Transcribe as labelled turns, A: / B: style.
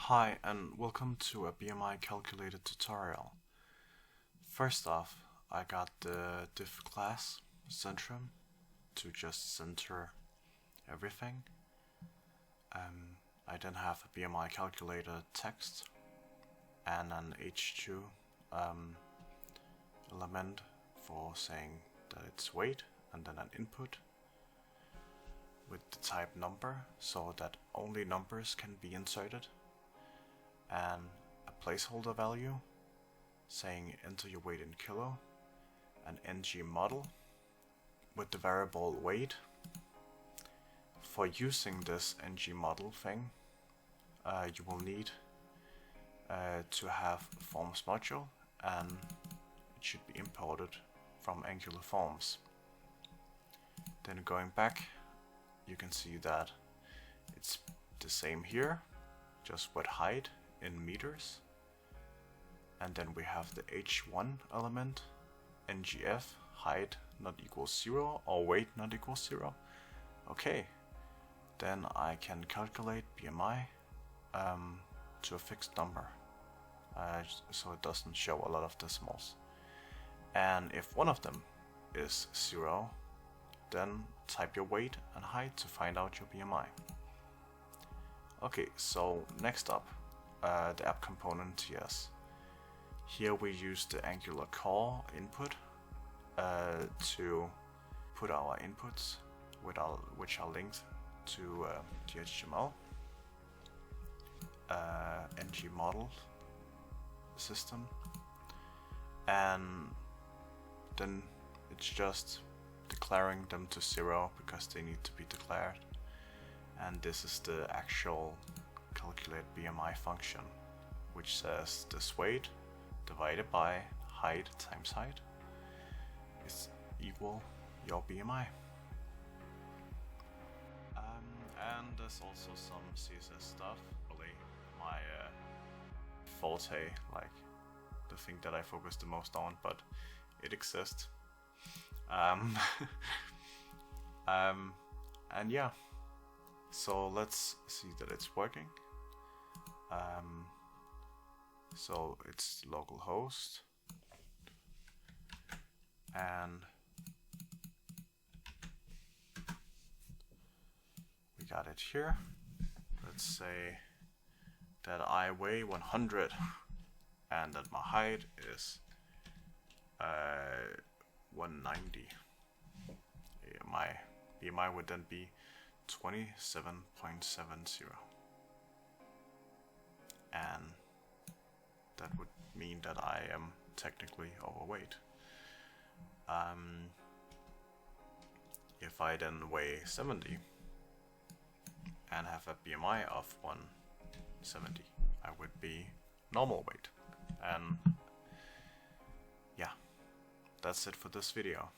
A: Hi and welcome to a BMI Calculator tutorial. First off, I got the diff class Centrum to just center everything. I then have a BMI Calculator text and an H2 element for saying that it's weight, and then an input with the type number so that only numbers can be inserted, and a placeholder value saying enter your weight in kilo, an ng model with the variable weight. For using this ng model thing, you will need to have forms module, and it should be imported from Angular Forms. Then going back, you can see that it's the same here, just with height in meters. And then we have the h1 element, ngf, height not equals 0 or weight not equals 0. Okay, then I can calculate BMI to a fixed number, so it doesn't show a lot of decimals. And if one of them is 0, then type your weight and height to find out your BMI. Okay, so next up, the app component TS. Here we use the Angular core input to put our inputs which are linked to the HTML ng model system, and then it's just declaring them to 0 because they need to be declared. And this is the actual calculate BMI function, which says this weight divided by height times height is equal your BMI. And there's also some CSS stuff, really my forte, like the thing that I focus the most on, but it exists. And yeah, so let's see that it's working. So it's localhost, and we got it here. Let's say that I weigh 100 and that my height is 190. My BMI would then be 27.70, and that would mean that I am technically overweight. If I then weigh 70 and have a BMI of 170, I would be normal weight. And yeah, that's it for this video.